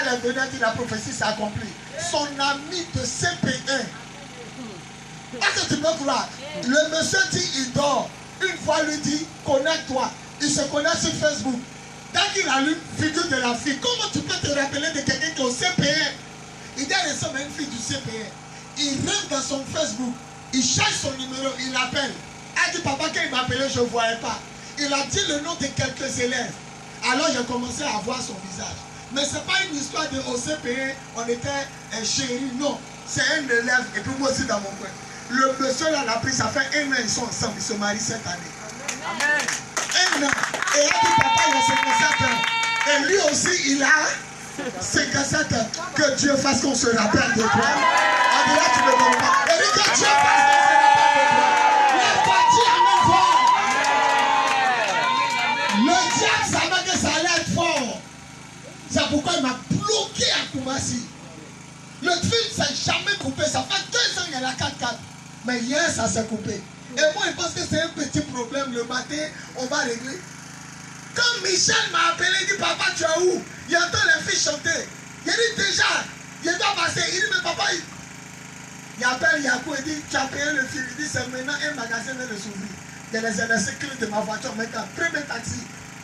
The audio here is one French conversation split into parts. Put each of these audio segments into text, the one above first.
elle est venue dire la prophétie s'est accomplie. Son ami de CP1. Est-ce que tu peux croire? Le monsieur dit il dort. Une fois lui dit connecte-toi. Il se connecte sur Facebook. Dès qu'il allume figure de la fille, comment tu peux te rappeler de quelqu'un qui est au CP1? Il dit elle ressemble à une fille du CP1. Il rentre dans son Facebook. Il cherche son numéro. Il l'appelle. Elle dit papa quand il m'appelait je ne voyais pas. Il a dit le nom de quelques élèves. Alors j'ai commencé à voir son visage. Mais ce n'est pas une histoire de au CP1, on était chéris. Non, c'est un élève. Et puis moi aussi dans mon coin. Le monsieur là l'a pris, ça fait 1 an, ils sont ensemble, ils se marient cette année. Amen. 1 an. Et il dit papa il a 57 ans. Et lui aussi il a 57 ans. Que Dieu fasse qu'on se rappelle de toi. On dit là tu ne me donnes pas. Et dit que Dieu fasse qu'on se rappelle de toi. Lève toi, dis amen fort. Le diable savait que ça allait être fort. C'est pourquoi il m'a bloqué à Koumassi. Le fil ne s'est jamais coupé. Ça fait 2 ans qu'il y a la 4x4. Mais hier, ça s'est coupé. Et moi, je pense que c'est un petit problème. Le matin, on va régler. Quand Michel m'a appelé, il dit papa, tu es où? Il entend les filles chanter. Il dit déjà, il doit passer. Il dit mais papa, il appelle Yakou et dit tu as payé le fil. Il dit c'est maintenant un magasin vient de s'ouvrir. Il a laissé clé de ma voiture. Maintenant, premier taxi.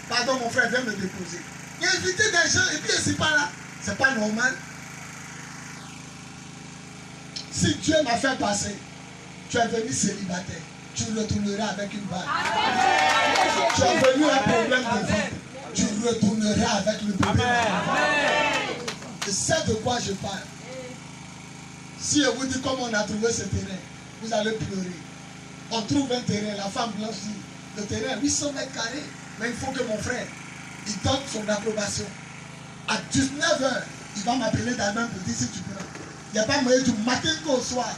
Pardon, mon frère, viens me déposer. Il a invité des gens et puis il n'est pas là. C'est pas normal. Si Dieu m'a fait passer, tu es venu célibataire, tu retourneras avec une balle. Tu es venu un problème de vie, tu retourneras avec le bébé. Je sais de quoi je parle. Si je vous dis comment on a trouvé ce terrain, vous allez pleurer. On trouve un terrain, la femme blanche dit, le terrain 800 mètres carrés, mais il faut que mon frère, il donne son approbation. À 19h, il va m'appeler d'Allemagne pour dire si tu peux. Il n'y a pas moyen du matin qu'au soir.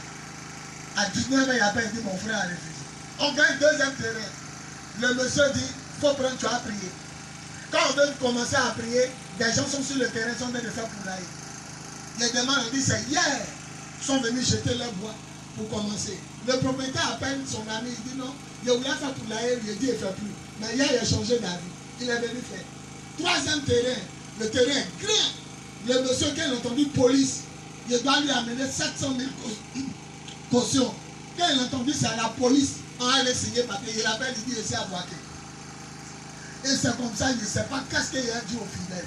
À 19h, il appelle, il dit mon frère a refusé. On gagne 2e terrain. Le monsieur dit, il faut prendre, tu as prié. Quand on veut commencer à prier, des gens sont sur le terrain, ils sont en train de faire poulailler. Les demandes, on dit, c'est hier. Ils sont venus jeter leur bois pour commencer. Le propriétaire appelle son ami, il dit non, il voulait faire poulailler, il dit, il ne fait plus. Mais hier, il a changé d'avis. Il est venu faire. 3e terrain, le terrain est grand. Le monsieur qui a entendu police, il doit lui amener 700 000 cautions. Quand il a entendu ça, la police, on allait signer papier. Il appelle, il dit, ici à Boaké. Et c'est comme ça, il ne sait pas qu'est-ce qu'il a dit aux fidèles.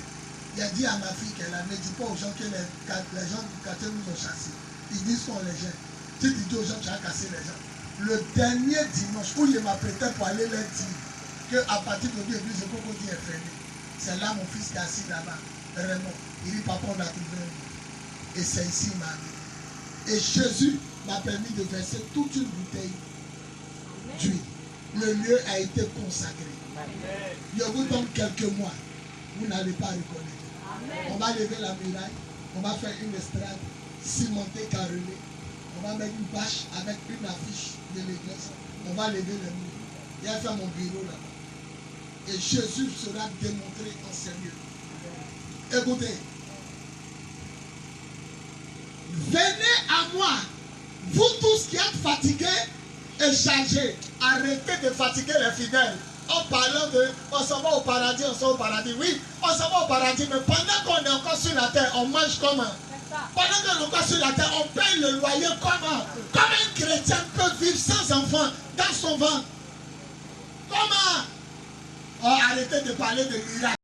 Il a dit à ma fille qu'elle ne dit pas aux gens que les gens du quartier nous ont chassés. Ils disent qu'on les gêne. Si tu dis aux gens, tu as cassé les gens. Le dernier dimanche où il m'apprêtait pour aller leur dire qu'à partir de l'église de Cocody est fermée, c'est là mon fils qui est assis là-bas, Raymond. Il dit, papa, on a trouvé un lieu. Et c'est ici il m'a amené. Et Jésus m'a permis de verser toute une bouteille d'huile. Le lieu a été consacré. Amen. Je vous donne quelques mois. Vous n'allez pas reconnaître. Amen. On va lever la muraille. On va faire une estrade cimentée, carrelée. On va mettre une bâche avec une affiche de l'église. On va lever les murs. Il a fait mon bureau là-bas. Et Jésus sera démontré en ces lieux. Écoutez. Venez à moi, vous tous qui êtes fatigués et chargés. Arrêtez de fatiguer les fidèles en parlant de on s'en va au paradis, on s'en va au paradis. Oui, on s'en va au paradis, mais pendant qu'on est encore sur la terre, on mange comment? Pendant qu'on est encore sur la terre, on paye le loyer comment? Comment un chrétien peut vivre sans enfant dans son ventre? Comment? Oh, arrêtez de parler de miracle.